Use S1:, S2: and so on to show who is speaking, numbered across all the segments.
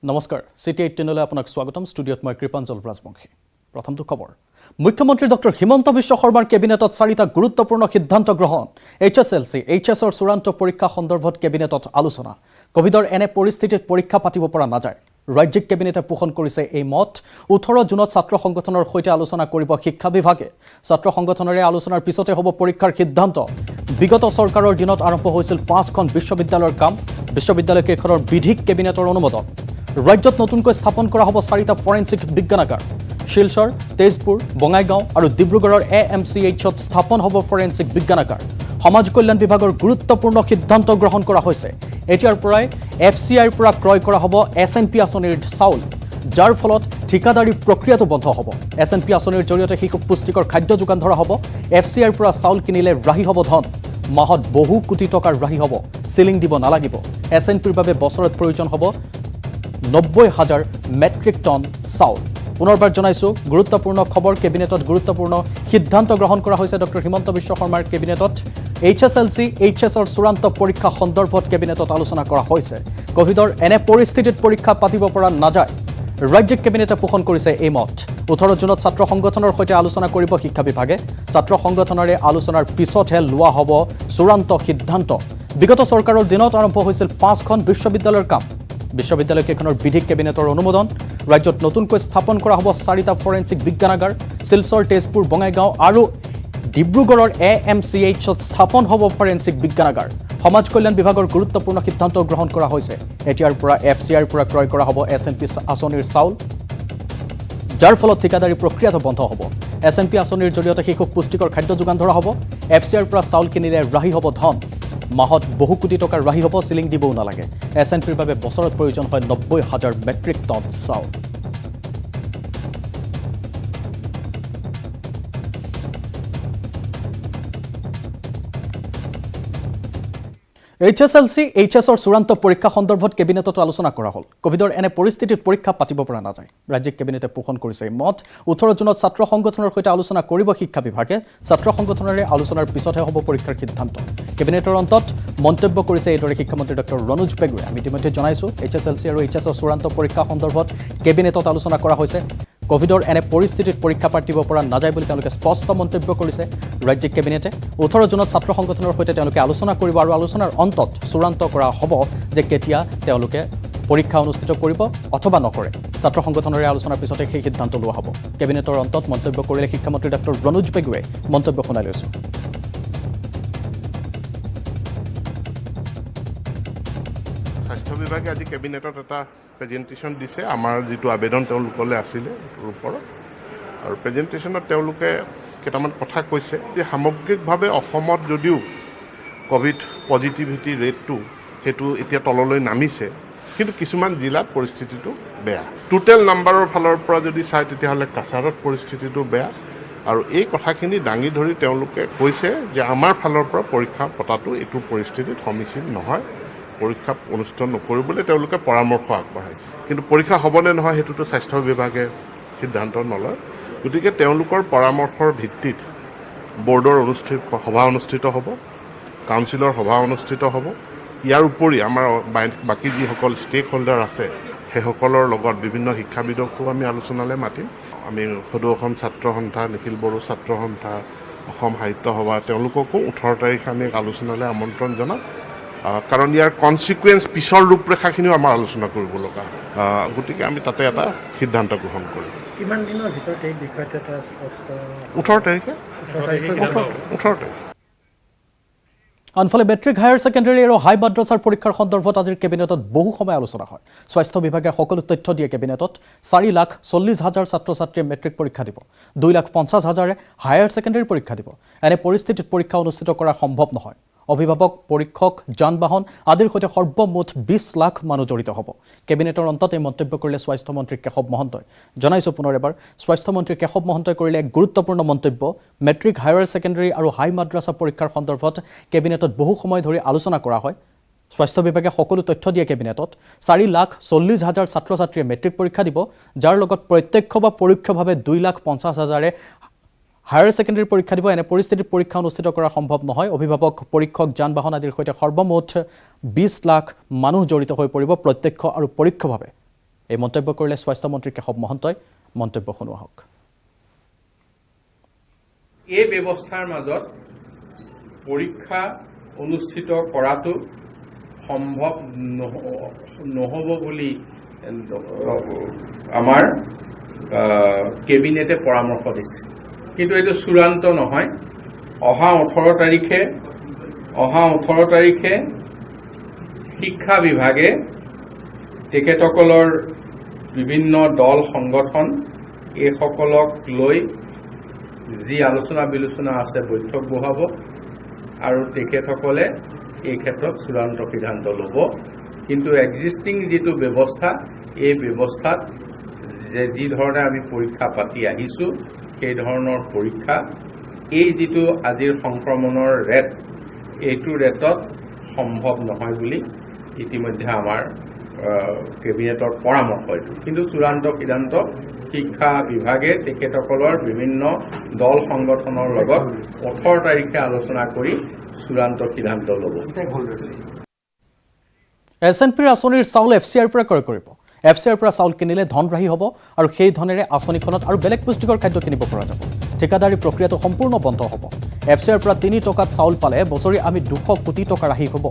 S1: নমস্কাৰ সিটি 18 লৈ আপোনাক স্বাগতম ষ্টুডিঅত মই কৃপাঞ্জল ৰাজবংশী প্ৰথমটো খবৰ মুখ্যমন্ত্ৰী ডক্টৰ হিমন্ত বিশ্ব শৰ্মাৰ কেবিনেটত চাৰিটা গুৰুত্বপূৰ্ণ সিদ্ধান্ত গ্ৰহণ HSLC HSৰ চূড়ান্ত পৰীক্ষা সন্দৰ্ভত কেবিনেটত আলোচনা কোভিডৰ এনে পৰিস্থিতিত পৰীক্ষা পাতিব পৰা নাযায় ৰাজ্যিক কেবিনেটে পোষণ কৰিছে এই মত 18 জুনত ছাত্ৰ সংগঠনৰ সৈতে আলোচনা কৰিব শিক্ষা বিভাগে ছাত্ৰ সংগঠনৰে আলোচনাৰ পিছতে হ'ব পৰীক্ষাৰ সিদ্ধান্ত বিগত চৰকাৰৰ দিনত আৰম্ভ হৈছিল 5খন বিশ্ববিদ্যালয়ৰ কাম বিশ্ববিদ্যালয়কেইখনৰ বিধিক কেবিনেটৰ অনুমোদন ৰাজ্যত নতুনকৈ স্থাপন কৰা হ'ব চাৰিটা ফৰেনচিক বিজ্ঞানাগাৰ শিলচৰ তেজপুৰ বঙাইগাঁও আৰু ডিব্ৰুগড়ৰ AMCHত স্থাপন হ'ব ফৰেনচিক বিজ্ঞানাগাৰ সমাজ কল্যাণ বিভাগৰ গুৰুত্বপূৰ্ণ সিদ্ধান্ত গ্ৰহণ কৰা হৈছে এতিয়াৰ পৰাই FCIৰ পৰা ক্ৰয় কৰা হ'ব SNP আঁচনিৰ চাউল যাৰ ফলত ঠিকাদাৰী প্ৰক্ৰিয়াটো বন্ধ হ'ব SNP আঁচনিৰ জৰিয়তে শিশুক পুষ্টিকৰ খাদ্য যোগান ধৰা হ'ব FCIৰ পৰা চাউল কিনিলে ৰাহি হ'ব ধন মাহত বহু কোটি টকাৰ ৰাহি হ'ব সিলিং দিব নালাগিব SNPৰ বাবে বছৰত প্ৰয়োজন হ'ব 90,000 মেট্ৰিক টন চাউল পুনৰবাৰ জনাইছো গুৰুত্বপূৰ্ণ খবৰ কেবিনেটত গুৰুত্বপূৰ্ণ সিদ্ধান্ত গ্ৰহণ কৰা হৈছে ডক্টৰ হিমন্ত বিশ্ব শৰ্মাৰ কেবিনেটত HSLC HSৰ চূড়ান্ত পৰীক্ষা সন্দৰ্ভত কেবিনেটত আলোচনা কৰা হৈছে কোভিডৰ এনে পৰিস্থিতিত পৰীক্ষা পাতিব পৰা নাযায় ৰাজ্যিক কেবিনেটে পোষণ কৰিছে এই মত 18 জুনত ছাত্ৰ সংগঠনৰ সৈতে আলোচনা কৰিব শিক্ষা বিভাগে ছাত্ৰ সংগঠনৰে আলোচনাৰ পিছতহে লোৱা হ'ব চূড়ান্ত সিদ্ধান্ত বিগত চৰকাৰৰ দিনত আৰম্ভ হৈছিল 5খন বিশ্ববিদ্যালয়ৰ কাম বিশ্ববিদ্যালয়কেইখনৰ বিধিক কেবিনেটৰ অনুমোদন ৰাজ্যত নতুনকৈ স্থাপন কৰা হ'ব চাৰিটা ফৰেনচিক বিজ্ঞানাগাৰ শিলচৰ তেজপুৰ বঙাইগাঁও আৰু ডিব্ৰুগড়ৰ AMCHত স্থাপন হ'ব ফৰেনচিক বিজ্ঞানাগাৰ সমাজ কল্যাণ বিভাগৰ গুৰুত্বপূৰ্ণ সিদ্ধান্ত গ্ৰহণ কৰা হৈছে এতিয়াৰ পৰা FCIৰ পৰা ক্ৰয় কৰা হ'ব SNP আঁচনিৰ চাউল যাৰ ফলত ঠিকাদাৰী প্ৰক্ৰিয়াটো বন্ধ হ'ব SNP আঁচনিৰ জৰিয়তে শিশুক পুষ্টিকৰ খাদ্য যোগান ধৰা হ'ব FCIৰ পৰা চাউল কিনিলে ৰাহি হ'ব ধন মাহত বহু কোটি টকাৰ ৰাহি হ'ব সিলিং দিবও নালাগে SNPৰ বাবে বছৰত প্ৰয়োজন হয় 90,000 মেট্ৰিক টন চাউল HSLC HSৰ চূড়ান্ত পৰীক্ষা সন্দৰ্ভত কেবিনেটত আলোচনা কৰা হ'ল কোভিডৰ এনে পৰিস্থিতিত পৰীক্ষা পাতিব পৰা নাযায় ৰাজ্যিক কেবিনেটে পোষণ কৰিছে মত 18 জুনত ছাত্ৰ সংগঠনৰ সৈতে আলোচনা কৰিব শিক্ষা বিভাগে ছাত্ৰ সংগঠনৰে আলোচনাৰ পিছতহে হ'ব পৰীক্ষাৰ সিদ্ধান্ত কেবিনেটৰ অন্তত মন্তব্য কৰিছে এইদৰে শিক্ষামন্ত্ৰী ডক্টৰ ৰণোজ পেগুৱে আমি ইতিমধ্যে জনাইছো HSLC আৰু HSৰ চূড়ান্ত পৰীক্ষা সন্দৰ্ভত কেবিনেটত আলোচনা কৰা হৈছে কোভিডৰ এনে পৰিস্থিতিত পৰীক্ষা পাতিব পৰা নাযায় বুলি তেওঁলোকে স্পষ্ট মন্তব্য কৰিছে ৰাজ্যিক কেবিনেটে 18 জুনত ছাত্ৰ সংগঠনৰ সৈতে তেওঁলোকে আলোচনা কৰিব আৰু আলোচনাৰ অন্তত চূড়ান্ত কৰা হ'ব যে কেতিয়া তেওঁলোকে পৰীক্ষা অনুষ্ঠিত কৰিব অথবা নকৰে ছাত্ৰ সংগঠনৰে আলোচনাৰ পিছতে সেই সিদ্ধান্ত লোৱা হ'ব কেবিনেটৰ অন্তত মন্তব্য কৰিলে শিক্ষামন্ত্ৰী ডক্টৰ ৰণোজ পেগুৱে মন্তব্য শুনাই লৈছো
S2: স্বাস্থ্য বিভাগে আজি কেবিনেটত এটা প্ৰেজেণ্টেশ্যন দিছে আমাৰ যিটো আবেদন তেওঁলোকলৈ আছিলে ওপৰত আৰু প্ৰেজেণ্টেশ্যনত তেওঁলোকে কেইটামান কথা কৈছে যে সামগ্ৰিকভাৱে অসমত যদিও কোভিড পজিটিভিটি ৰেটটো সেইটো এতিয়া তললৈ নামিছে কিন্তু কিছুমান জিলাত পৰিস্থিতিটো বেয়া টোটেল নাম্বাৰৰ ফালৰ পৰা যদি চাই তেতিয়াহ'লে কাছাৰত পৰিস্থিতিটো বেয়া আৰু এই কথাখিনি দাঙি ধৰি তেওঁলোকে কৈছে যে আমাৰ ফালৰ পৰা পৰীক্ষা পতাটো এইটো পৰিস্থিতিত সমীচীন নহয় পৰীক্ষা অনুষ্ঠিত নকৰিবলৈ তেওঁলোকে পৰামৰ্শ আগবঢ়াইছে কিন্তু পৰীক্ষা হ'বনে নহয় সেইটোতো স্বাস্থ্য বিভাগে সিদ্ধান্ত নলয় গতিকে তেওঁলোকৰ পৰামৰ্শৰ ভিত্তিত বৰ্ডৰ সভা অনুষ্ঠিত হ'ব কাউন্সিলৰ সভা অনুষ্ঠিত হ'ব ইয়াৰ উপৰি আমাৰ বাকী যিসকল ষ্টেক হোল্ডাৰ আছে সেইসকলৰ লগত বিভিন্ন শিক্ষাবিদকো আমি আলোচনালৈ মাতিম আমি সদৌ অসম ছাত্ৰ সন্থা নিখিল বড়ো ছাত্ৰ সন্থা অসম সাহিত্য সভা তেওঁলোককো 18 তাৰিখে আমি আলোচনালৈ আমন্ত্ৰণ জনাম কাৰণ ইয়াৰ কনচিকুৱেঞ্চ পিছৰ ৰূপৰেখাখিনিও আমাৰ আলোচনা কৰিব লগা গতিকে আমি তাতে এটা সিদ্ধান্ত গ্ৰহণ কৰিম
S3: কিমান দিনৰ ভিতৰত এই বিষয়টো এটা স্পষ্ট
S2: 18 তাৰিখে
S1: আনফালে মেট্ৰিক হায়াৰ ছেকেণ্ডাৰী আৰু হাই মাদ্ৰাছাৰ পৰীক্ষাৰ সন্দৰ্ভত আজিৰ কেবিনেটত বহু সময় আলোচনা হয় স্বাস্থ্য বিভাগে সকলো তথ্য দিয়ে কেবিনেটত 4,40,000 ছাত্ৰ ছাত্ৰীয়ে মেট্ৰিক পৰীক্ষা দিব 2,50,000 হায়াৰ ছেকেণ্ডাৰী পৰীক্ষা দিব এনে পৰিস্থিতিত পৰীক্ষা অনুষ্ঠিত কৰা সম্ভৱ নহয় অভিভাৱক পৰীক্ষক যান-বাহন আদিৰ সৈতে সৰ্বমুঠ 20 লাখ মানুহ জড়িত হ'ব কেবিনেটৰ অন্তত এই মন্তব্য কৰিলে স্বাস্থ্য মন্ত্ৰী কেশৱ মহন্তই জনাইছো পুনৰ এবাৰ স্বাস্থ্য মন্ত্ৰী কেশৱ মহন্তই কৰিলে এক গুৰুত্বপূৰ্ণ মন্তব্য মেট্ৰিক হায়াৰ ছেকেণ্ডাৰী আৰু হাই মাদ্ৰাছা পৰীক্ষাৰ সন্দৰ্ভত কেবিনেটত বহু সময় ধৰি আলোচনা কৰা হয় স্বাস্থ্য বিভাগে সকলো তথ্য দিয়ে কেবিনেটত 4,40,000 ছাত্ৰ ছাত্ৰীয়ে মেট্ৰিক পৰীক্ষা দিব যাৰ লগত প্ৰত্যক্ষ বা পৰোক্ষভাৱে 2,50,000 হায়াৰ ছেকেণ্ডাৰী পৰীক্ষা দিব এনে পৰিস্থিতিত পৰীক্ষা অনুষ্ঠিত কৰা সম্ভৱ নহয় অভিভাৱক পৰীক্ষক যান-বাহন আদিৰ সৈতে সৰ্বমুঠ 20 লাখ মানুহ জড়িত হৈ পৰিব প্ৰত্যক্ষ আৰু পৰোক্ষভাৱে এই মন্তব্য কৰিলে স্বাস্থ্যমন্ত্ৰী কেশৱ মহন্তই। মন্তব্য শুনোৱা হওক।
S4: এই ব্যৱস্থাৰ মাজত পৰীক্ষা অনুষ্ঠিত কৰাটো সম্ভৱ নহ'ব বুলি আমাৰ কেবিনেটে পৰামৰ্শ দিছে, কিন্তু এইটো চূড়ান্ত নহয়। অহা 18 তাৰিখে শিক্ষা বিভাগে তেখেতসকলৰ বিভিন্ন দল সংগঠন এইসকলক লৈ যি আলোচনা বিলোচনা আছে বৈঠক বহাব আৰু তেখেতসকলে এই ক্ষেত্ৰত চূড়ান্ত সিদ্ধান্ত ল'ব। কিন্তু এক্সিষ্টিং যিটো ব্যৱস্থা, এই ব্যৱস্থাত যি ধৰণে আমি পৰীক্ষা পাতি আহিছোঁ, সেই ধৰণৰ পৰীক্ষা এই যিটো আজিৰ সংক্ৰমণৰ ৰেট, এইটো ৰেটত সম্ভৱ নহয় বুলি ইতিমধ্যে আমাৰ কেবিনেটৰ পৰামৰ্শ এইটো। কিন্তু চূড়ান্ত সিদ্ধান্ত শিক্ষা বিভাগে তেখেতসকলৰ বিভিন্ন দল সংগঠনৰ লগত 18 তাৰিখে আলোচনা কৰি চূড়ান্ত সিদ্ধান্ত ল'ব।
S1: SNPৰ আঁচনিৰ চাউল FCIৰ পৰা ক্ৰয় কৰিব। FCIৰ পৰা চাউল কিনিলে ধনৰাশি হ'ব আৰু সেই ধনেৰে আঁচনিখনত আৰু বেলেগ পুষ্টিকৰ খাদ্য কিনিব পৰা যাব। ঠিকাদাৰী প্ৰক্ৰিয়াটো সম্পূৰ্ণ বন্ধ হ'ব। FCIৰ পৰা 3 টকাত চাউল পালে বছৰি আমি 200 কোটি টকা ৰাহি হ'ব।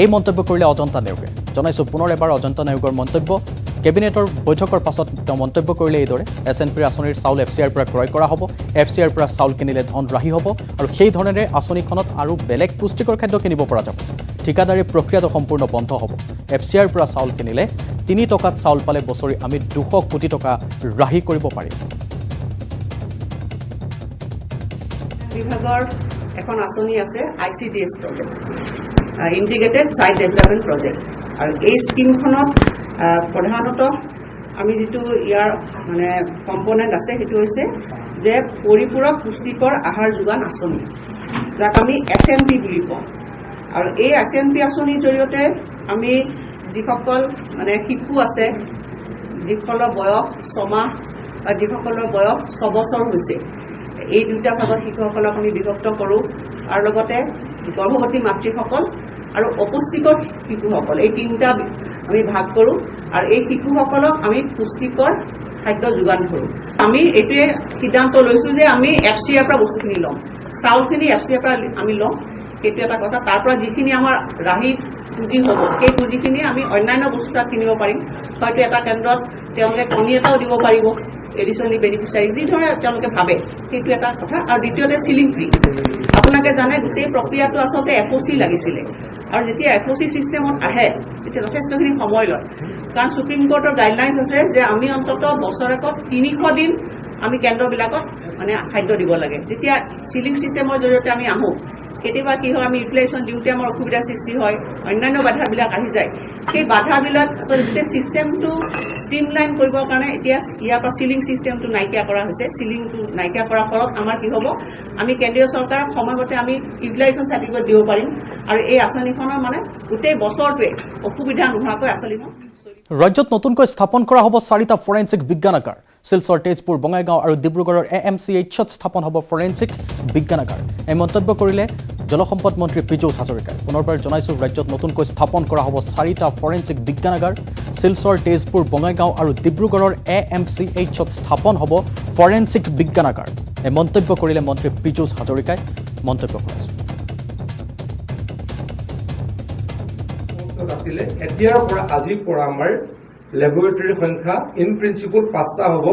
S1: এই মন্তব্য কৰিলে অজন্তা নেওগে। জনাইছোঁ পুনৰ এবাৰ অজন্তা নেওগৰ মন্তব্য। কেবিনেটৰ বৈঠকৰ পাছত তেওঁ মন্তব্য কৰিলে এইদৰে, SNPৰ আঁচনিৰ চাউল FCIৰ পৰা ক্ৰয় কৰা হ'ব। FCIৰ পৰা চাউল কিনিলে ধন ৰাহি হ'ব আৰু সেই ধনেৰে আঁচনিখনত আৰু বেলেগ পুষ্টিকৰ খাদ্য কিনিব পৰা যাব। ঠিকাদাৰী প্ৰক্ৰিয়াটো সম্পূৰ্ণ বন্ধ হ'ব। FCIৰ পৰা চাউল কিনিলে 3 টকাত চাউল পালে বছৰি আমি 200 কোটি টকা ৰাহি কৰিব পাৰিম।
S5: বিভাগৰ এখন আঁচনি আছে ICDS project, integrated child development project. আৰু এই স্কিমখনত প্ৰধানতঃ আমি যিটো ইয়াৰ মানে কম্পনেণ্ট আছে সেইটো হৈছে যে পৰিপূৰক পুষ্টিকৰ আহাৰ যোগান আঁচনি, যাক আমি SMP বুলি কওঁ। আৰু এই SMP আঁচনিৰ জৰিয়তে আমি যিসকল মানে শিশু আছে, যিসকলৰ বয়স 6 মাহ বা যিসকলৰ বয়স 6 বছৰ হৈছে, এই দুটা ভাগত শিশুসকলক আমি বিভক্ত কৰোঁ। আৰু লগতে গৰ্ভৱতী মাতৃসকল আৰু অপুষ্টিকৰ শিশুসকল, এই তিনিটা আমি ভাগ কৰোঁ। আৰু এই শিশুসকলক আমি পুষ্টিকৰ খাদ্য যোগান ধৰোঁ। আমি এইটোৱে সিদ্ধান্ত লৈছোঁ যে আমি FCIৰ পৰা বস্তুখিনি ল'ম, চাউলখিনি FCIৰ পৰা আমি ল'ম। সেইটো এটা কথা। তাৰ পৰা যিখিনি আমাৰ ৰাহি পুঁজি হ'ব, সেই পুঁজিখিনি আমি অন্যান্য বস্তু তাত কিনিব পাৰিম। হয়তো এটা কেন্দ্ৰত তেওঁলোকে কণী এটাও দিব পাৰিব, এডিচনেলি বেনিফিচিয়াৰী যি ধৰণে তেওঁলোকে ভাবে, সেইটো এটা কথা। আৰু দ্বিতীয়তে চিলিং ফ্ৰী। আপোনালোকে জানে গোটেই প্ৰক্ৰিয়াটো আচলতে FOC লাগিছিলে, আৰু যেতিয়া FOC ছিষ্টেমত আহে তেতিয়া যথেষ্টখিনি সময় লয়। কাৰণ সুপ্ৰিম কোৰ্টৰ গাইডলাইনছ আছে যে আমি অন্ততঃ বছৰেকত 300 দিন আমি কেন্দ্ৰবিলাকত মানে খাদ্য দিব লাগে। যেতিয়া চিলিং ছিষ্টেমৰ জৰিয়তে আমি আহোঁ, কেতিয়াবা কি হয়, আমি ইউটিলাইজেশ্যন দিওঁতে আমাৰ অসুবিধাৰ সৃষ্টি হয়, অন্যান্য বাধাবিলাক আহি যায়। সেই বাধাবিলাক আচলতে গোটেই ছিষ্টেমটো ষ্ট্ৰীমলাইন কৰিবৰ কাৰণে এতিয়া ইয়াৰ পৰা চিলিং ছিষ্টেমটো নাইকিয়া কৰা হৈছে। চিলিংটো নাইকিয়া কৰাৰ ফলত আমাৰ কি হ'ব, আমি কেন্দ্ৰীয় চৰকাৰক সময়মতে আমি ইউটিলাইজেশ্যন চাৰ্টিফিকেট দিব পাৰিম। আৰু এই আঁচনিখনৰ মানে গোটেই বছৰটোৱে অসুবিধা নোহোৱাকৈ আঁচনিখন।
S1: ৰাজ্যত নতুনকৈ স্থাপন কৰা হ'ব 4টা ফৰেন্সিক বিজ্ঞানাগাৰ। শিলচৰ, তেজপুৰ, বঙাইগাঁও আৰু ডিব্ৰুগড়ৰ AMCHত স্থাপন হ'ব ফৰেন্সিক বিজ্ঞানাগাৰ। এই মন্তব্য কৰিলে জলসম্পদ মন্ত্ৰী পীযুষ হাজৰিকাই। পুনৰবাৰ জনাইছোঁ, ৰাজ্যত নতুনকৈ স্থাপন কৰা হ'ব 4টা ফৰেন্সিক বিজ্ঞানাগাৰ। শিলচৰ, তেজপুৰ, বঙাইগাঁও আৰু ডিব্ৰুগড়ৰ AMCHত স্থাপন হ'ব ফৰেন্সিক বিজ্ঞানাগাৰ। এই মন্তব্য কৰিলে মন্ত্ৰী পীযুষ হাজৰিকাই। মন্তব্য শুনাইছোঁ।
S6: আছিলে এতিয়াৰ পৰা আজিৰ পৰা আমাৰ লেবৰেটৰীৰ সংখ্যা ইন প্ৰিন্সিপল 5টা হ'ব।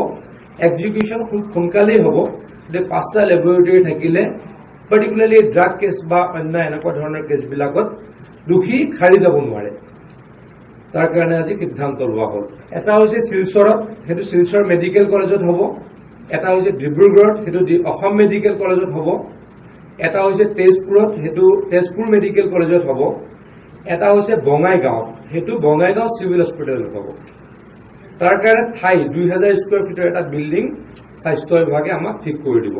S6: এক্সিকিউশ্যন খুব সোনকালেই হ'ব। যে 5টা লেবৰেটৰী থাকিলে পাৰ্টিকুলাৰলি ড্ৰাগ কেছ বা অন্য এনেকুৱা ধৰণৰ কেছবিলাকত দোষী খাৰি যাব নোৱাৰে। তাৰ কাৰণে আজি সিদ্ধান্ত লোৱা হ'ল। এটা হৈছে শিলচৰত, সেইটো শিলচৰ মেডিকেল কলেজত হ'ব। এটা হৈছে ডিব্ৰুগড়ত, সেইটো অসম মেডিকেল কলেজত হ'ব। এটা হৈছে তেজপুৰত, সেইটো তেজপুৰ মেডিকেল কলেজত হ'ব। এটা হৈছে বঙাইগাঁৱত, সেইটো বঙাইগাঁও চিভিল হস্পিটেলত হ'ব। তাৰ কাৰণে ঠাই 2000 স্কোৱাৰ ফিটৰ এটা বিল্ডিং স্বাস্থ্য বিভাগে আমাক ঠিক কৰি দিব।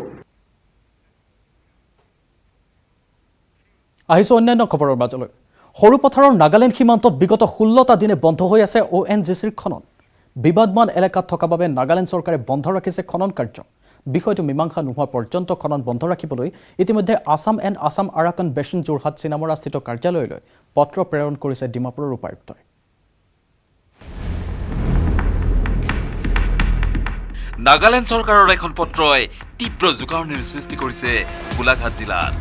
S1: আহিছোঁ অন্যান্য খবৰৰ মাজলৈ। সৰুপথাৰৰ নাগালেণ্ড সীমান্তত বিগত 16টা দিনে বন্ধ হৈ আছে ONGCৰ খনন। বিবাদমান এলেকাত থকা বাবে নাগালেণ্ড চৰকাৰে বন্ধ ৰাখিছে খনন কাৰ্য। বিষয়টো মীমাংসা নোহোৱা পৰ্যন্ত খনন বন্ধ ৰাখিবলৈ ইতিমধ্যে আছাম এণ্ড আছাম আৰাকান বেচিন যোৰহাট চিনামৰাস্থিত কাৰ্যালয়লৈ পত্ৰ প্ৰেৰণ কৰিছে ডিমাপুৰৰ উপায়ুক্তই।
S7: নাগালেণ্ড চৰকাৰৰ এখন পত্ৰই তীব্ৰ জোকাৰণিৰ সৃষ্টি কৰিছে গোলাঘাট জিলাত।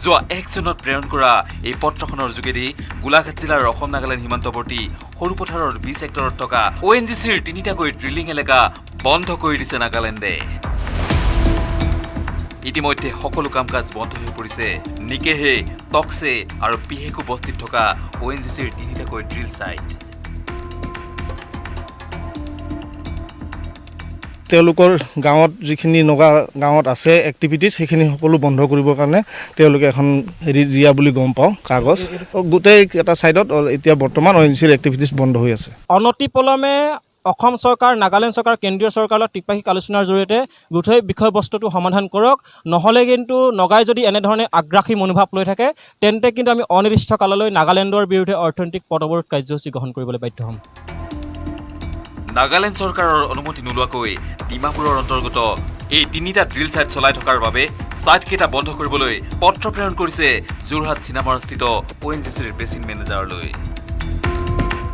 S7: যোৱা 1 জুনত প্ৰেৰণ কৰা এই পত্ৰখনৰ যোগেদি গোলাঘাট জিলাৰ অসম নাগালেণ্ড সীমান্তৱৰ্তী সৰুপথাৰৰ 20 হেক্টৰত থকা ONGCৰ 3টাকৈ ড্ৰিলিং এলেকা বন্ধ কৰি দিছে নাগালেণ্ডে। ইতিমধ্যে সকলো কাম কাজ বন্ধ হৈ পৰিছে নিকেহে, টকছে আৰু পিহেকু বস্তিত থকা ONGCৰ 3টাকৈ ড্ৰিল সাইট।
S8: তেওঁলোকৰ গাঁৱত যিখিনি নগা গাঁৱত আছে এক্টিভিটিজ সেইখিনি সকলো বন্ধ কৰিবৰ কাৰণে তেওঁলোকে এখন হেৰি দিয়া বুলি গম পাওঁ কাগজ গোটেই এটা ছাইডত এতিয়া বৰ্তমান ONGCৰ এক্টিভিটিজ বন্ধ হৈ আছে।
S9: অনতিপলমে অসম চৰকাৰ, নাগালেণ্ড চৰকাৰ, কেন্দ্ৰীয় চৰকাৰৰ ত্ৰিপাক্ষিক আলোচনাৰ জৰিয়তে গোটেই বিষয়বস্তুটো সমাধান কৰক, নহ'লে কিন্তু নগাই যদি এনেধৰণে আগ্ৰাসী মনোভাৱ লৈ থাকে তেন্তে কিন্তু আমি অনিৰ্দিষ্টকাললৈ নাগালেণ্ডৰ বিৰুদ্ধে অৰ্থনৈতিক পদৱৰোধ কাৰ্যসূচী গ্ৰহণ কৰিবলৈ বাধ্য হ'ম।
S7: নাগালেণ্ড চৰকাৰৰ অনুমতি নোলোৱাকৈ ডিমাপুৰৰ অন্তৰ্গত এই 3টা ড্ৰিল সাইট চলাই থকাৰ বাবে সাইটকেইটা বন্ধ কৰিবলৈ পত্ৰ প্ৰেৰণ কৰিছে যোৰহাট চিনামাৰাস্থিত ONGCৰ বেচিন মেনেজাৰলৈ।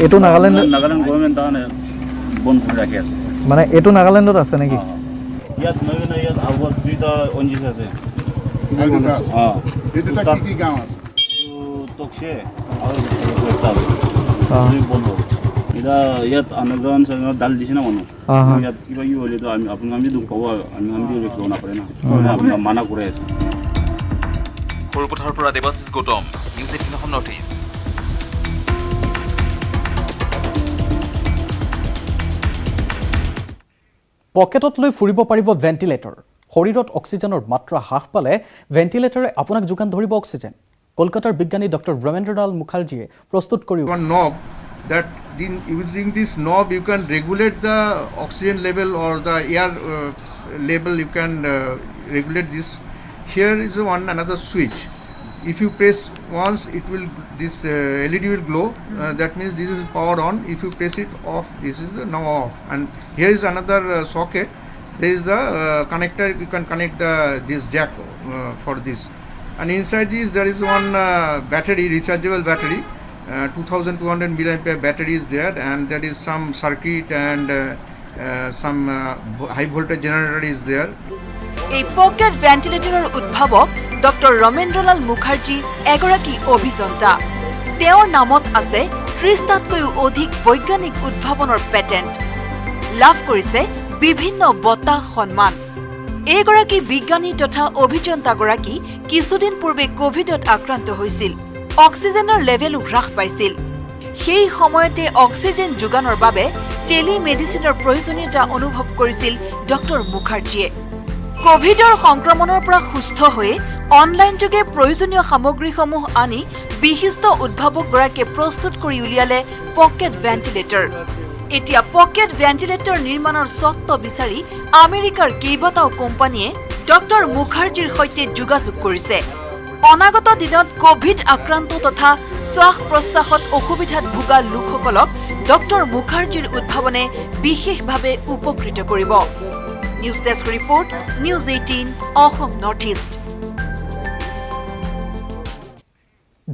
S1: এইটো নাগালেণ্ড
S10: গভৰ্ণমেণ্ট বন্ধ কৰি ৰাখি আছে,
S1: মানে এইটো নাগালেণ্ডত আছে নেকি?
S10: ইয়াত ইয়াত আগত 2টা ONGC আছে। টকছে আৰু বন্ধ এতিয়া ইয়াত আন্দোলন ডাল দিছে না মানুহ ইয়াত কিবা কি হ'লেতো আমি দুখ পাব, আমি লব নাপাৰে না, আপুনি মানা কৰি আছে।
S7: সৰুপথাৰৰ পৰা Debashish Gautam, news 18 Assam north east.
S1: পকেটত লৈ ফুৰিব পাৰিব ভেণ্টিলেটৰ। শৰীৰত অক্সিজেনৰ মাত্ৰা হ্ৰাস পালে ভেণ্টিলেটৰে আপোনাক যোগান ধৰিব অক্সিজেন। কলকাতাৰ বিজ্ঞানী ডক্টৰ ৰমেন্দ্ৰলাল মুখাৰ্জীয়ে প্ৰস্তুত কৰি
S11: that using this knob you can regulate the oxygen level or the air level, you can regulate this. Here is another switch. If you press once, it will this LED will glow, that means this is powered on. If you press it off, this is the now off. And here is another socket. There is the connector, you can connect this jack for this. And inside this there is one battery, rechargeable battery. 2200 milliampere battery is there, and there is some circuit and some high voltage generator is there.
S12: এই pocket ভেন্টিলেটৰৰ উদ্ভাৱক doctor ৰমেন্দ্ৰলাল Mukherjee এগৰাকী অভিযন্তা। তেওঁৰ নামত আছে 30টাতকৈও অধিক বৈজ্ঞানিক উদ্ভাৱনৰ পেটেণ্ট। লাভ কৰিছে বিভিন্ন বঁটা সন্মান। এইগৰাকী বিজ্ঞানী তথা অভিযন্তাগৰাকী কিছুদিন পূৰ্বে কোভিডত আক্ৰান্ত হৈছিল। অক্সিজেনৰ লেভেলো হ্ৰাস পাইছিল। সেই সময়তে অক্সিজেন যোগানৰ বাবে টেলিমেডিচিনৰ প্ৰয়োজনীয়তা অনুভৱ কৰিছিল ডক্টৰ মুখাৰ্জীয়ে। কোভিডৰ সংক্ৰমণৰ পৰা সুস্থ হৈ অনলাইন যোগে প্ৰয়োজনীয় সামগ্ৰীসমূহ আনি বিশিষ্ট উদ্ভাৱকগৰাকীয়ে প্ৰস্তুত কৰি উলিয়ালে পকেট ভেণ্টিলেটৰ। এতিয়া পকেট ভেণ্টিলেটৰ নিৰ্মাণৰ চৰ্ত বিচাৰি আমেৰিকাৰ কেইবাটাও কোম্পানীয়ে ডক্টৰ মুখাৰ্জীৰ সৈতে যোগাযোগ কৰিছে। অনাগত দিনত কোভিড আক্ৰান্ত তথা শ্বাস প্ৰশ্বাসত অসুবিধাত ভোগা লোকসকলক ডক্টৰ মুখাৰ্জীৰ উদ্ভাৱনে বিশেষভাৱে উপকৃত কৰিব। News desk report, news 18 Assam north east.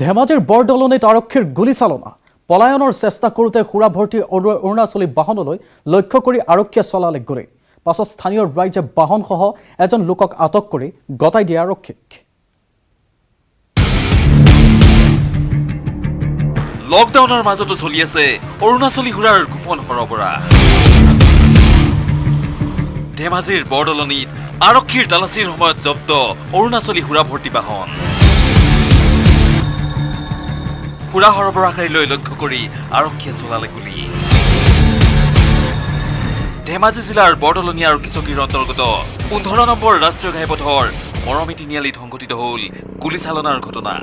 S1: ধেমাজিৰ বৰদলনিত আৰক্ষীৰ গুলীচালনা। পলায়নৰ চেষ্টা কৰোঁতে সুৰা ভৰ্তি অৰুণাচলী বাহনলৈ লক্ষ্য কৰি আৰক্ষীয়ে চলালে গুলী। পাছত স্থানীয় ৰাইজে বাহনসহ এজন লোকক আটক কৰি গতাই দিয়ে আৰক্ষীক।
S7: লকডাউনৰ মাজতো চলি আছে অৰুণাচলী সুৰাৰ গোপন সৰবৰাহ। ধেমাজিৰ বৰদলনিত আৰক্ষীৰ তালাচীৰ সময়ত জব্দ অৰুণাচলী সুৰা ভৰ্তি বাহন। সুৰা সৰবৰাহকাৰীলৈ লক্ষ্য কৰি আৰক্ষীয়ে চলালে গুলী। ধেমাজি জিলাৰ বৰদলনি আৰক্ষী চকীৰ অন্তৰ্গত 15 নম্বৰ ৰাষ্ট্ৰীয় ঘাইপথৰ মৰমী তিনিআলিত সংঘটিত হ'ল গুলীচালনাৰ ঘটনা।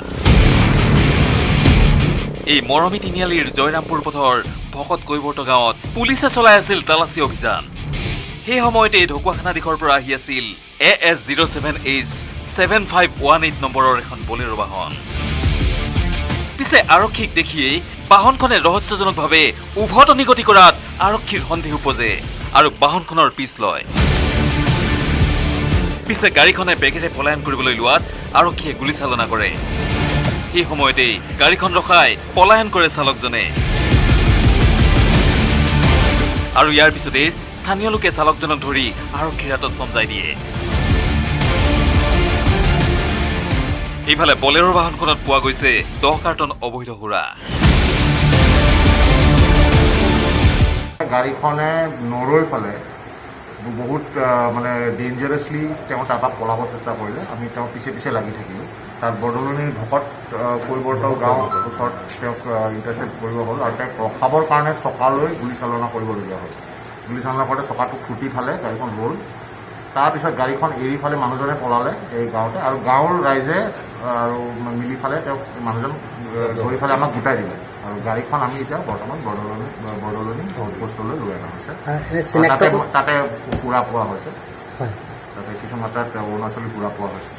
S7: এই মৰমী তিনিআলিৰ জয়ৰামপুৰ পথৰ ভকত কৈবৰ্ত গাঁৱত পুলিচে চলাই আছিল তালাচী অভিযান। সেই সময়তে ঢকুৱাখানা দিশৰ পৰা আহি আছিল AS07H7518 নম্বৰৰ এখন বলেৰো বাহন। পিছে আৰক্ষীক দেখিয়েই বাহনখনে ৰহস্যজনকভাৱে উভতনি গতি কৰাত আৰক্ষীৰ সন্দেহ উপজে আৰু বাহনখনৰ পিছ লয়। পিছে গাড়ীখনে বেগেৰে পলায়ন কৰিবলৈ লোৱাত আৰক্ষীয়ে গুলীচালনা কৰে। সেই সময়তেই গাড়ীখন ৰখাই পলায়ন কৰে চালকজনে। আৰু ইয়াৰ পিছতে স্থানীয় লোকে চালকজনক ধৰি আৰক্ষীৰ হাতত চমজাই দিয়ে। ইফালে বলেৰো বাহনখনত পোৱা গৈছে 10 কাৰ্টন অবৈধ সুৰা।
S2: গাড়ীখনে নৰৈৰ ফালে বহুত মানে ডেঞ্জাৰাছলি তেওঁ টাটাত পলাব চেষ্টা কৰিলে। আমি তেওঁ পিছে পিছে লাগি থাকিলোঁ। তাত বৰদলনিৰ ভকত কৈবৰ্ত গাঁৱৰ ওচৰত তেওঁক ইণ্টাৰচেপ্ট কৰিব হ'ল আৰু তেওঁক ৰখাবৰ কাৰণে চকালৈ গুলীচালনা কৰিবলগীয়া হ'ল। গুলীচালনা কৰোঁতে চকাটো ফুটি ফালে গাড়ীখন গ'ল। তাৰপিছত গাড়ীখন এৰি ফালে মানুহজনে পলালে এই গাঁৱতে, আৰু গাঁৱৰ ৰাইজে আৰু মিলি ফালে তেওঁক মানুহজন ধৰি ফালে আমাক গোটাই দিলে। আৰু গাড়ীখন আমি এতিয়া বৰ্তমান বৰদলনি আউটপোষ্টলৈ লৈ অনা হৈছে। তাতে পুৰা পোৱা হৈছে, তাতে কিছু মাত্ৰাত অৰুণাচলী পুৰা পোৱা হৈছে।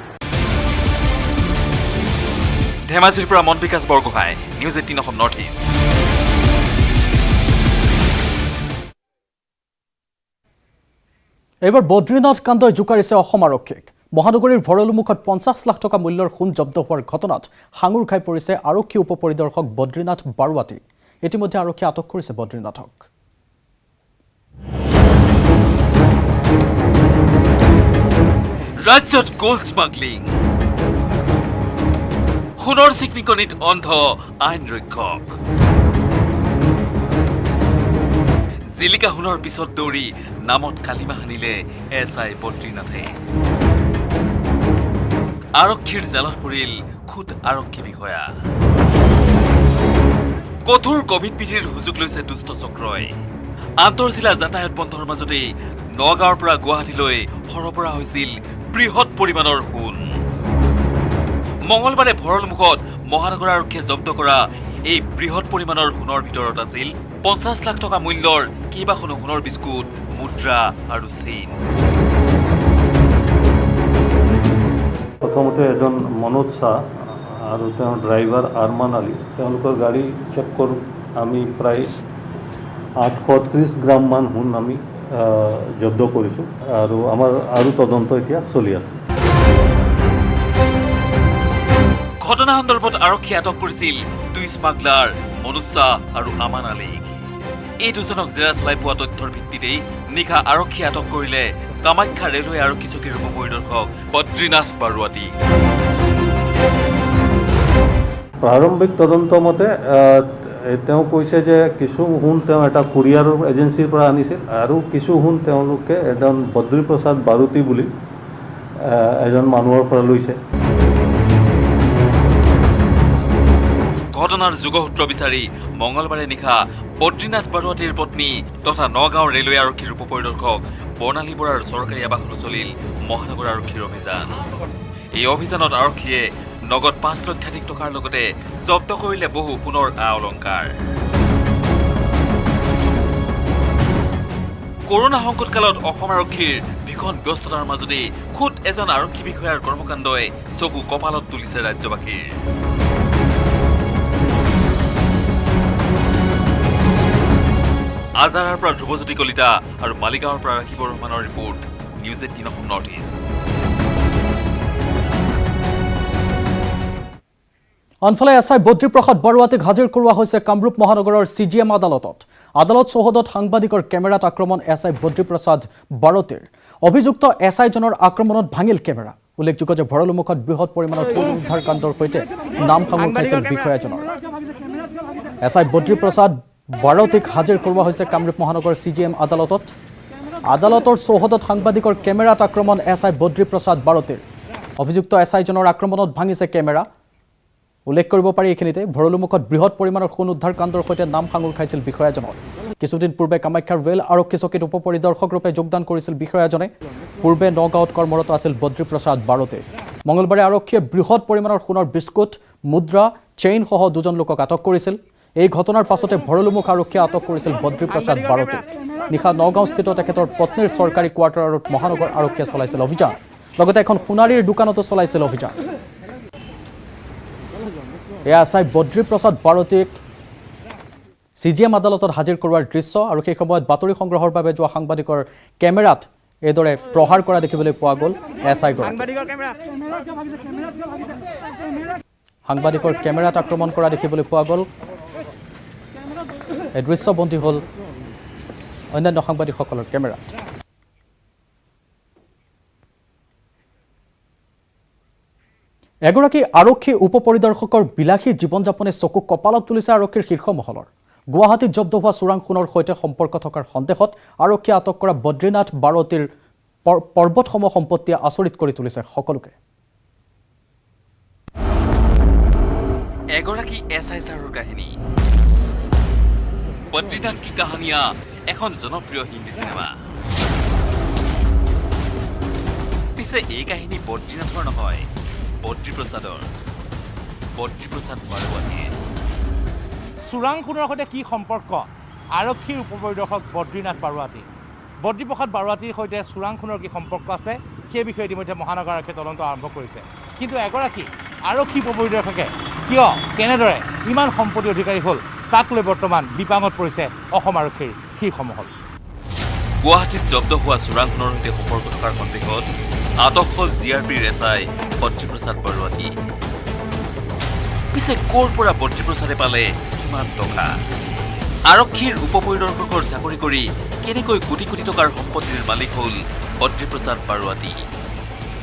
S7: ধেমাজিৰ পৰা Mon Bikash Borgohain, news 18 Assam north east.
S1: এইবাৰ বদ্ৰীনাথ কাণ্ডই জোকাৰিছে অসম আৰক্ষীক। মহানগৰীৰ ভৰলুমুখত 50 লাখ টকা মূল্যৰ সোণ জব্দ হোৱাৰ ঘটনাত সাঙুৰ খাই পৰিছে আৰক্ষী উপ পৰিদৰ্শক বদ্ৰীনাথ বাৰুৱাতী। ইতিমধ্যে আৰক্ষীয়ে আটক কৰিছে বদ্ৰীনাথক।
S7: ৰাজ্যত গোল্ড স্মাগলিং, সোণৰ চিকমিকনিত অন্ধ আইন ৰক্ষক। জিলিকা সোণৰ পিছত দৌৰি নামত কালিমা সানিলে SI বদ্ৰীনাথে। আৰক্ষীৰ জালত পৰিল খুদ আৰক্ষী বিষয়া। কঠোৰ কভিড বিধিৰ সুযোগ লৈছে দুষ্ট চক্ৰই। আন্তঃজিলা যাতায়াত বন্ধৰ মাজতেই নগাঁৱৰ পৰা গুৱাহাটীলৈ সৰবৰাহ হৈছিল বৃহৎ পৰিমাণৰ সোণ। মঙলবাৰে ভৰলুমুখত মহানগৰ আৰক্ষীয়ে জব্দ কৰা এই বৃহৎ পৰিমাণৰ সোণৰ ভিতৰত আছিল 50 লাখ টকা মূল্যৰ কেইবাখনো সোণৰ বিস্কুট, মুদ্ৰা আৰু চেইন।
S13: প্ৰথমতে এজন মনোজ শ্বাহ আৰু তেওঁৰ ড্ৰাইভাৰ আৰমান আলী, তেওঁলোকৰ গাড়ী চেক কৰোঁ আমি প্ৰায় 830 গ্ৰাম মান সোণ আমি জব্দ কৰিছোঁ আৰু আমাৰ আৰু তদন্ত এতিয়া চলি আছে।
S7: ঘটনা সন্দৰ্ভত আৰক্ষীয়ে আটক কৰিছিল 2 স্মাগলাৰ মনোজ শ্বাহ আৰু আমান আলীক। এই দুজনক জেৰা চলাই পোৱা তথ্যৰ ভিত্তিতেই নিশা আৰক্ষীয়ে আটক কৰিলে কামাখ্যা ৰেলৱে আৰক্ষী চকীৰ উপ পৰিদৰ্শক বদ্ৰীনাথ বাৰুৱাতী।
S13: প্ৰাৰম্ভিক তদন্ত মতে তেওঁ কৈছে যে কিছু সোণ তেওঁ এটা কুৰিয়াৰ এজেঞ্চিৰ পৰা আনিছিল আৰু কিছু সোণ তেওঁলোকে এজন বদ্ৰীপ্ৰসাদ বাৰুতী বুলি এজন মানুহৰ পৰা লৈছে।
S7: ঘটনাৰ যোগসূত্ৰ বিচাৰি মঙলবাৰে নিশা বদ্ৰীনাথ বাৰুৱাতীৰ পত্নী তথা নগাঁও ৰেলৱে আৰক্ষীৰ উপ পৰিদৰ্শক বৰ্ণালী বৰাৰ চৰকাৰী আৱাসলৈ চলিল মহানগৰ আৰক্ষীৰ অভিযান। এই অভিযানত আৰক্ষীয়ে নগদ 5 লক্ষাধিক টকাৰ লগতে জব্দ কৰিলে বহু সোণৰ অলংকাৰ। কৰোনা সংকটকালত অসম আৰক্ষীৰ ভীষণ ব্যস্ততাৰ মাজতেই খুদ এজন আৰক্ষী বিষয়াৰ কৰ্মকাণ্ডই চকু কপালত তুলিছে ৰাজ্যবাসীৰ। আজাৰাৰ পৰা ধ্ৰুৱজ্যোতি কলিতা আৰু মালিগাঁৱৰ পৰা ৰাখিব ৰহমানৰ report, news 18 Assam north east.
S1: আনফালে SI বদ্ৰীপ্ৰসাদ বাৰুৱাতীক হাজিৰ কৰোৱা হৈছে কামৰূপ মহানগৰৰ CGM আদালতত। আদালত চৌহদত সাংবাদিকৰ কেমেৰাত আক্ৰমণ SI বদ্ৰীপ্ৰসাদ বাৰুৱাতীৰ। অভিযুক্ত SI-জনৰ আক্ৰমণত ভাঙিল কেমেৰা। উল্লেখযোগ্য যে ভৰলুমুখত বৃহৎ পৰিমাণৰ সোণ উদ্ধাৰ কাণ্ডৰ সৈতে নাম সাঙুৰ খাইছিল বিষয়াজনৰ। SI বদ্ৰীপ্ৰসাদ বাৰুৱাতীক হাজিৰ কৰোৱা হৈছে কামৰূপ মহানগৰ CGM আদালতত। আদালতৰ চৌহদত সাংবাদিকৰ কেমেৰাত আক্ৰমণ SI বদ্ৰীপ্ৰসাদ বাৰুৱাতীৰ। অভিযুক্ত SI-জনৰ আক্ৰমণত ভাঙিছে কেমেৰা। উল্লেখ কৰিব পাৰি এইখিনিতে ভৰলুমুখত বৃহৎ পৰিমাণৰ সোণ উদ্ধাৰ কাণ্ডৰ সৈতে নাম সাঙুৰ খাইছিল বিষয়াজনৰ। কিছুদিন পূৰ্বে কামাখ্যাৰ ৰেল আৰক্ষী চকীত উপ পৰিদৰ্শক ৰূপে যোগদান কৰিছিল বিষয়াজনে। পূৰ্বে নগাঁৱত কৰ্মৰত আছিল বদ্ৰীপ্ৰসাদ বাৰুৱাতী। মঙলবাৰে আৰক্ষীয়ে বৃহৎ পৰিমাণৰ সোণৰ বিস্কুট, মুদ্ৰা, চেইনসহ 2জন লোকক আটক কৰিছিল। এই ঘটনাৰ পাছতে ভৰলুমুখ আৰক্ষীয়ে আটক কৰিছিল বদ্ৰীপ্ৰসাদ বাৰুৱাতীক। নিশা নগাঁওস্থিত তেখেতৰ পত্নীৰ চৰকাৰী কোৱাৰ্টাৰত মহানগৰ আৰক্ষীয়ে চলাইছিল অভিযান। লগতে এখন সোণাৰীৰ দোকানতো চলাইছিল অভিযান। এয়া SI বদ্ৰীপ্ৰসাদ বাৰুৱাতীক CGM আদালতত হাজিৰ কৰোৱাৰ দৃশ্য আৰু সেই সময়ত বাতৰি সংগ্ৰহৰ বাবে যোৱা সাংবাদিকৰ কেমেৰাত এইদৰে প্ৰহাৰ কৰা দেখিবলৈ পোৱা গ'ল SI-গৰাকী। সাংবাদিকৰ কেমেৰাত আক্ৰমণ কৰা দেখিবলৈ পোৱা গ'ল। এই দৃশ্যবন্দী হ'ল অন্যান্য সাংবাদিকসকলৰ কেমেৰাত। এগৰাকী আৰক্ষী উপ পৰিদৰ্শকৰ বিলাসী জীৱন যাপনে চকু কপালত তুলিছে আৰক্ষীৰ শীৰ্ষ মহলৰ। গুৱাহাটীত জব্দ হোৱা চোৰাং সোণৰ সৈতে সম্পৰ্ক থকাৰ সন্দেহত আৰক্ষীয়ে আটক কৰা বদ্ৰীনাথ বাৰতীৰ পৰ্বতসমূহ সম্পত্তিয়ে আচৰিত কৰি তুলিছে সকলোকে।
S7: এগৰাকী SISRৰ কাহিনী। বদ্ৰীনাথ কি কাহানিয়া এখন জনপ্ৰিয় হিন্দী চিনেমা। পিছে এই কাহিনী বদ্ৰীনাথৰ নহয়, বদ্ৰীপ্ৰসাদৰ। বদ্ৰীপ্ৰসাদ বাৰৱাতীৰ।
S14: চোৰাং সোণৰ সৈতে কি সম্পৰ্ক আৰক্ষীৰ উপ পৰিদৰ্শক বদ্ৰীনাথ বাৰৱাতী? বদ্ৰীপ্ৰসাদ বাৰৱাতীৰ সৈতে চোৰাং সোণৰ কি সম্পৰ্ক আছে সেই বিষয়ে ইতিমধ্যে মহানগৰ আৰক্ষীয়ে তদন্ত আৰম্ভ কৰিছে। কিন্তু এগৰাকী আৰক্ষী উপ পৰিদৰ্শকে কিয় কেনেদৰে ইমান সম্পত্তি অধিকাৰী হ'ল তাক লৈ বৰ্তমান বিপাঙত পৰিছে অসম আৰক্ষীৰ শীৰ্ষ মহল।
S7: গুৱাহাটীত জব্দ হোৱা চোৰাং সোণৰ সৈতে সম্পৰ্ক থকাৰ সন্দেহত আটক হ'ল GRPৰ SI বদ্ৰীপ্ৰসাদ বাৰৱাতী। পিছে ক'ৰ পৰা বদ্ৰীপ্ৰসাদে পালে কিমান টকা? আৰক্ষীৰ উপ পৰিদৰ্শকৰ চাকৰি কৰি কেনেকৈ কোটি কোটি টকাৰ সম্পত্তিৰ মালিক হ'ল বদ্ৰীপ্ৰসাদ বাৰৱাতী?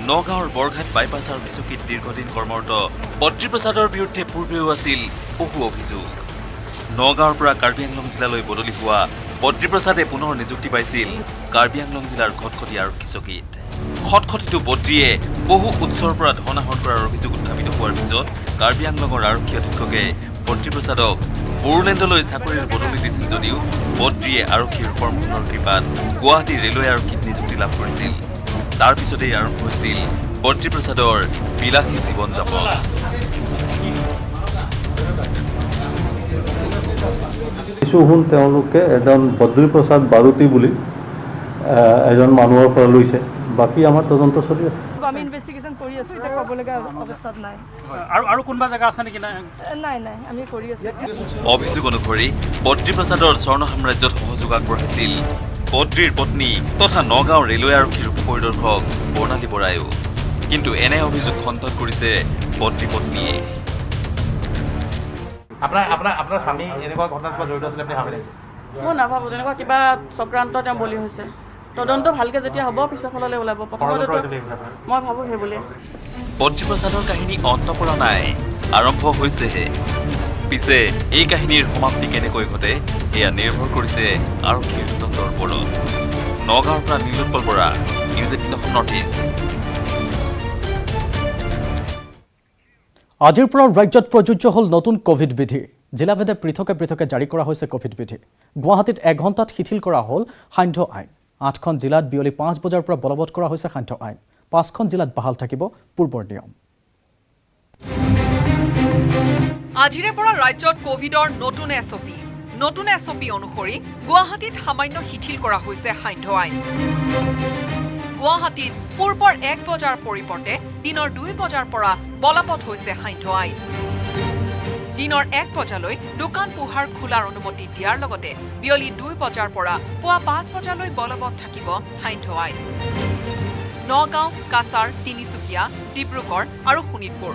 S7: নগাঁৱৰ বৰঘাট বাইপাছ আৰু বিচকীত দীৰ্ঘদিন কৰ্মৰত বদ্ৰীপ্ৰসাদৰ বিৰুদ্ধে পূৰ্বেও আছিল বহু অভিযোগ। নগাঁৱৰ পৰা কাৰ্বি আংলং জিলালৈ বদলি হোৱা বদ্ৰীপ্ৰসাদে পুনৰ নিযুক্তি পাইছিল কাৰ্বি আংলং জিলাৰ খটখটি আৰক্ষী চকীত। খটখটিটো বদ্ৰীয়ে বহু উৎসৰ পৰা ধন আহৰণ কৰাৰ অভিযোগ উত্থাপিত হোৱাৰ পিছত কাৰ্বি আংলঙৰ আৰক্ষী অধীক্ষকে বদ্ৰীপ্ৰসাদক বড়োলেণ্ডলৈ চাকৰিৰ বদলি দিছিল যদিও বদ্ৰীয়ে আৰক্ষীৰ কৰ্মফলৰ কৃপাত গুৱাহাটী ৰেলৱে আৰক্ষীত নিযুক্তি লাভ কৰিছিল। তাৰ পিছতেই আৰম্ভ হৈছিল বদ্ৰীপ্ৰসাদৰ বিলাসী জীৱন যাপন।
S13: কিছু সোণ তেওঁলোকে এজন বদ্ৰীপ্ৰসাদ বাৰতী বুলি এজন মানুহৰ পৰা লৈছে। বাকী আমাৰ তদন্ত চলি আছে।
S3: আমি ইনভেষ্টিগেশ্যন কৰি আছোঁ, এতিয়া ক'বলগীয়া অৱস্থাত নাই।
S14: আৰু কোনোবা জেগা আছে নেকি?
S3: নাই আমি কৰি আছোঁ।
S7: অভিযোগ অনুসৰি বদ্ৰীপ্ৰসাদৰ স্বৰ্ণ সাম্ৰাজ্যত সহযোগ আগবঢ়াইছিল বদ্ৰীৰ পত্নী তথা নগাঁও ৰেলৱে আৰক্ষীৰ উপ পৰিদৰ্শক বৰ্ণালী বৰায়ো। কিন্তু এনে অভিযোগ খণ্ডন কৰিছে বদ্ৰী পত্নীয়ে।
S14: আপোনাৰ স্বামী এনেকুৱা ঘটনাত জড়িত আছিলে বুলি ভাবে নেকি?
S5: মই নাভাবোঁ তেনেকুৱা কিবা চক্ৰান্ত তেওঁ বলি হৈছে। তদন্ত ভালকৈ যেতিয়া হ'ব পিছৰ ফাললৈ ওলাব। প্ৰথমতে মই ভাবোঁ সেই বুলি।
S7: বদ্ৰীপ্ৰসাদৰ কাহিনী অন্ত পৰা নাই, আৰম্ভ হৈছেহে। পিছে এই কাহিনীৰ সমাপ্তি কেনেকৈ ঘটে এয়া নিৰ্ভৰ কৰিছে আৰক্ষীৰ তদন্তৰ ওপৰত। নগাঁৱৰ পৰা Nilotpal Bora, news 18 Assam north east.
S1: আজিৰ পৰা ৰাজ্যত প্ৰযোজ্য হ'ল নতুন কোভিড বিধি। জিলাভেদে পৃথকে পৃথকে জাৰি কৰা হৈছে কোভিড বিধি। গুৱাহাটীত 1 ঘণ্টাত শিথিল কৰা হ'ল সান্ধ্য আইন। 8খন জিলাত বিয়লি 5 বজাৰ পৰা বলবৎ কৰা হৈছে সান্ধ্য আইন। 5খন জিলাত বাহাল থাকিব পূৰ্বৰ নিয়ম।
S12: আজিৰে পৰা ৰাজ্যত কোভিডৰ নতুন এছঅপি। নতুন এছঅপি অনুসৰি গুৱাহাটীত সামান্য শিথিল কৰা হৈছে সান্ধ্য আইন। গুৱাহাটীত পূৰ্বৰ 1 বজাৰ পৰিৱৰ্তে দিনৰ 2 বজাৰ পৰা বলবৎ হৈছে সান্ধ্য আইন। দিনৰ 1 বজালৈ দোকান পোহাৰ খোলাৰ অনুমতি দিয়াৰ লগতে বিয়লি 2 বজাৰ পৰা পুৱা 5 বজালৈ বলবৎ থাকিব সান্ধ্য আইন। নগাঁও, কাছাৰ, তিনিচুকীয়া, ডিব্ৰুগড় আৰু শোণিতপুৰ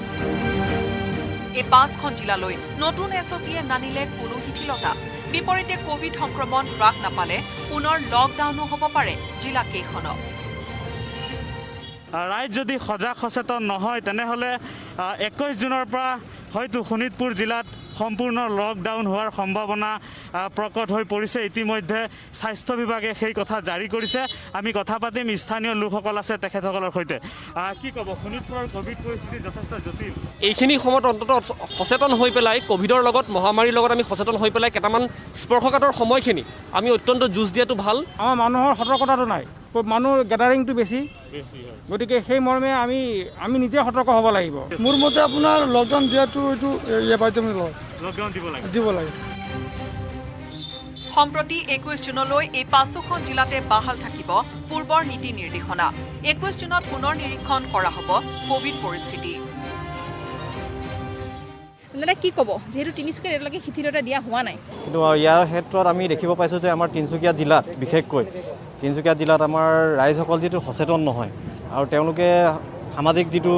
S12: এই 5খন জিলালৈ নতুন এছঅপিয়ে নানিলে কোনো শিথিলতা। বিপৰীতে কোভিড সংক্ৰমণ হ্ৰাস নাপালে পুনৰ লকডাউনো হ'ব পাৰে জিলা কেইখনত।
S15: ৰাইজ যদি সজাগ সচেতন নহয় তেনেহ'লে 21 জুনৰ পৰা হয়তো শোণিতপুৰ জিলাত সম্পূৰ্ণ লকডাউন হোৱাৰ সম্ভাৱনা প্ৰকট হৈ পৰিছে। ইতিমধ্যে স্বাস্থ্য বিভাগে সেই কথা জাৰি কৰিছে। আমি কথা পাতিম, স্থানীয় লোকসকল আছে তেখেতসকলৰ সৈতে। কি ক'ব, শোণিতপুৰৰ কোভিড পৰিস্থিতি যথেষ্ট জটিল।
S9: এইখিনি সময়ত অন্ততঃ সচেতন হৈ পেলাই কোভিডৰ লগত মহামাৰীৰ লগত আমি সচেতন হৈ পেলাই কেইটামান স্পৰ্শকাতৰ সময়খিনি আমি অত্যন্ত যুঁজ দিয়াটো ভাল।
S3: আমাৰ মানুহৰ সতৰ্কতাটো নাই, মানুহ গেডাৰিংটো বেছি, গতিকে সেই মৰ্মে আমি নিজে সতৰ্ক হ'ব লাগিব। মোৰ মতে আপোনাৰ লকডাউন দিয়াটো এইটো লকডাউন দিব লাগে।
S12: সম্প্ৰতি 21 জুনলৈ এই 5খন জিলাতে বাহাল থাকিব পূৰ্বৰ নীতি নিৰ্দেশনা। 21 জুনত পুনৰ নিৰীক্ষণ কৰা হ'ব কোভিড পৰিস্থিতি।
S16: দাদা কি ক'ব, যিহেতু তিনিচুকীয়াত এতিয়ালৈকে শিথিলতা দিয়া হোৱা নাই,
S17: কিন্তু ইয়াৰ ক্ষেত্ৰত আমি দেখিব পাইছোঁ যে আমাৰ তিনিচুকীয়া জিলাত বিশেষকৈ তিনিচুকীয়া জিলাত আমাৰ ৰাইজসকল যিটো সচেতন নহয় আৰু তেওঁলোকে সামাজিক যিটো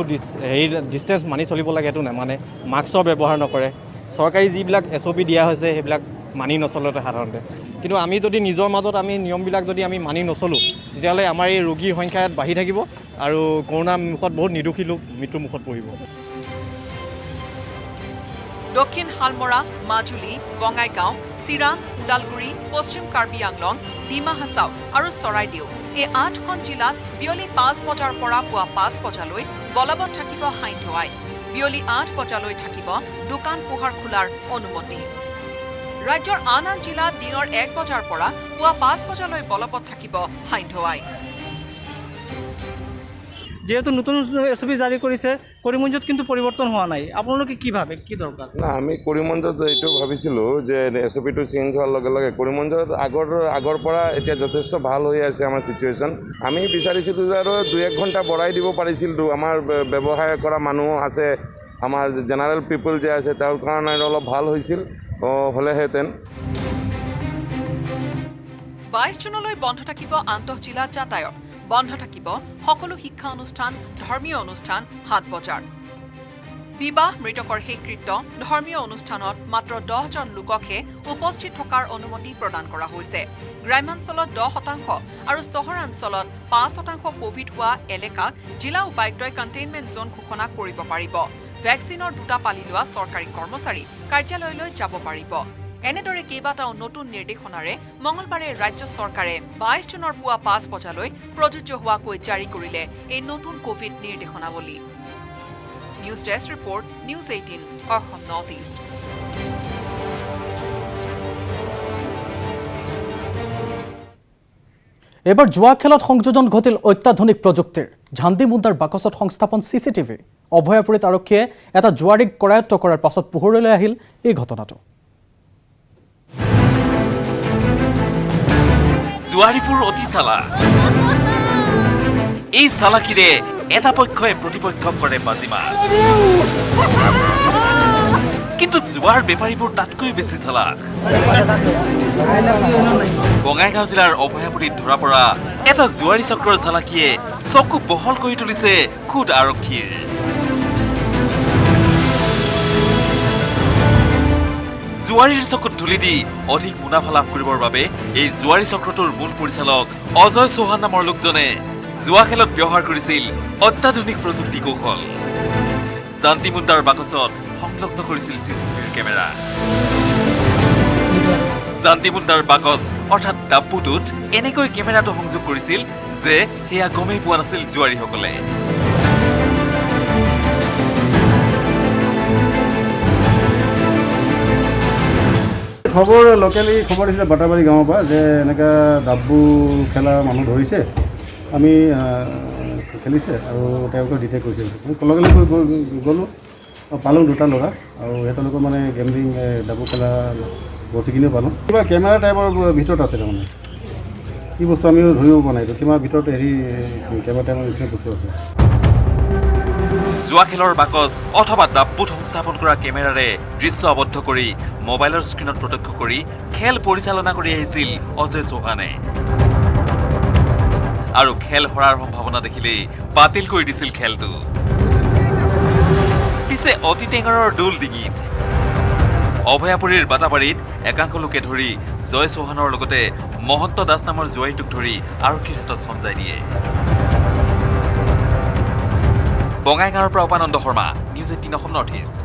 S17: ডিষ্টেঞ্চ মানি চলিব লাগে সেইটো নামানে, মাস্কৰ ব্যৱহাৰ নকৰে। চৰকাৰী যিবিলাক এছঅপি দিয়া হৈছে সেইবিলাক মানি নচলোতে সাধাৰণতে। কিন্তু আমি যদি নিজৰ মাজত আমি নিয়মবিলাক যদি আমি মানি নচলোঁ তেতিয়াহ'লে আমাৰ এই ৰোগীৰ সংখ্যা ইয়াত বাঢ়ি থাকিব আৰু কৰোণা মুখত বহুত নিৰ্দোষী লোক মৃত্যুৰ মুখত পৰিব।
S12: দক্ষিণ হালমৰা, মাজুলী, বঙাইগাঁও, চিৰাং, ওদালগুৰি, পশ্চিম কাৰ্বি আংলং, ডিমা হাছাও আৰু চৰাইদেউ এই 8খন জিলাত বিয়লি 5 বজাৰ পৰা পুৱা 5 বজালৈ বলবৎ থাকিব সান্ধ্য আইন। বিয়লি 8 বজালৈ থাকিব দোকান পোহাৰ খোলাৰ অনুমতি। ৰাজ্যৰ আন আন জিলাত দিনৰ 1 বজাৰ পৰা পুৱা 5 বজালৈ বলবৎ থাকিব সান্ধ্য আইন।
S9: যেহেতু নতুন SOP জাৰি কৰিছে, কৰিমগঞ্জত কিন্তু পৰিৱৰ্তন হোৱা নাই। আপোনালোকে কি ভাবে, কি দৰকাৰ?
S18: না, আমি কৰিমগঞ্জত এইটো ভাবিছিলোঁ যে SOPটো চেঞ্জ হোৱাৰ লগে লগে কৰিমগঞ্জত আগৰ পৰা এতিয়া যথেষ্ট ভাল হৈ আছে আমাৰ চিটুৱেশ্যন। আমি বিচাৰিছিলোঁ যে আৰু 2-1 ঘণ্টা বঢ়াই দিব পাৰিছিলোঁ। আমাৰ ব্যৱসায় কৰা মানুহ আছে, আমাৰ জেনেৰেল পিপল যে আছে তেওঁৰ কাৰণে অলপ ভাল হৈছিল হ'লেহেঁতেন।
S12: 22 জুনলৈ বন্ধ থাকিব আন্তঃজিলা যাতায়াত। বন্ধ থাকিব সকলো শিক্ষা অনুষ্ঠান, ধৰ্মীয় অনুষ্ঠান 7 বজাৰ। বিবাহ, মৃতকৰ শেষকৃত্য, ধৰ্মীয় অনুষ্ঠানত মাত্ৰ 10 জন লোককহে উপস্থিত থকাৰ অনুমতি প্ৰদান কৰা হৈছে। গ্ৰাম্যাঞ্চলত 10% আৰু চহৰাঞ্চলত 5% কোভিড হোৱা এলেকাক জিলা উপায়ুক্তই কণ্টেইনমেণ্ট জোন ঘোষণা কৰিব পাৰিব। ভেকচিনৰ 2টা পালি লোৱা চৰকাৰী কৰ্মচাৰী কাৰ্যালয়লৈ যাব পাৰিব। এনেদৰে কেইবাটাও নতুন নিৰ্দেশনাৰে মঙলবাৰে ৰাজ্য চৰকাৰে 22 জুনৰ পুৱা 5 বজালৈ প্ৰযোজ্য হোৱাকৈ জাৰি কৰিলে এই নতুন কোভিড নিৰ্দেশনাৱলী। News desk report, news 18 Assam north east.
S1: এবাৰ জুৱা খেলত সংযোজন ঘটিল অত্যাধুনিক প্ৰযুক্তিৰ। ঝান্দি মুণ্ডাৰ বাকচত সংস্থাপন CCTV। অভয়াপুৰীত আৰক্ষীয়ে এটা জুৱাৰীক কৰায়ত্ব কৰাৰ পাছত পোহৰলৈ আহিল এই ঘটনাটো।
S7: জুৱাৰীবোৰ অতি চালাক। এই চালাকিৰে এটা পক্ষই প্ৰতিপক্ষক কৰে বাজিমাত। কিন্তু জুৱাৰ বেপাৰীবোৰ তাতকৈ বেছি চালাক। বঙাইগাঁও জিলাৰ অভয়াপুৰীত ধৰা পৰা এটা জুৱাৰী চক্ৰৰ চালাকিয়ে চকু বহল কৰি তুলিছে খুদ আৰক্ষীৰ। জুৱাৰীৰ চকুত ধূলি দি অধিক মুনাফা লাভ কৰিবৰ বাবে এই জুৱাৰী চক্ৰটোৰ মূল পৰিচালক অজয় চৌহান নামৰ লোকজনে জুৱা খেলত ব্যৱহাৰ কৰিছিল অত্যাধুনিক প্ৰযুক্তি কৌশল। জান্তি মুণ্ডাৰ বাকচত সংলগ্ন কৰিছিল CCTVৰ কেমেৰা। জান্তি মুণ্ডাৰ বাকচ অৰ্থাৎ ডাব্বুটোত এনেকৈ কেমেৰাটো সংযোগ কৰিছিল যে সেয়া গমেই পোৱা নাছিল জুৱাৰীসকলে।
S19: খবৰ লোকেলি খবৰ দিছিলে বাটাবাৰী গাঁৱৰ পৰা যে এনেকৈ ডাব্বু খেলা মানুহ ধৰিছে, আমি খেলিছে আৰু তেওঁলোকে ডিটেক্ট কৰিছিল। লগে লগে গ'লোঁ, পালোঁ 2টা ল'ৰা আৰু সিহঁতলোকৰ মানে গেমলিং ডাব্বু খেলা বস্তুখিনিও পালোঁ। কিবা কেমেৰা টাইপৰ ভিতৰত আছে তাৰমানে, কি বস্তু আমি ধৰিব পৰা নাই, কিবা ভিতৰত কেমেৰা টাইপৰ নিচিনা বস্তু আছে।
S7: জুৱা খেলৰ বাকচ অথবা ডাব্বুত সংস্থাপন কৰা কেমেৰাৰে দৃশ্য আবদ্ধ কৰি মোবাইলৰ স্ক্ৰীণত প্ৰত্যক্ষ কৰি খেল পৰিচালনা কৰি আহিছিল অজয় চৌহানে। আৰু খেল হৰাৰ সম্ভাৱনা দেখিলেই বাতিল কৰি দিছিল খেলটো। পিছে অতি টেঙৰৰ দোল ডিঙিত অভয়াপুৰীৰ বাটাবাৰীত একাংশ লোকে ধৰি জয় চৌহানৰ লগতে মহন্ত দাস নামৰ জুৱাৰীটোক ধৰি আৰক্ষীৰ হাতত চমজাই দিয়ে। বঙাইগাঁৱৰ পৰা Upananda Sharma, news 18 Assam north east.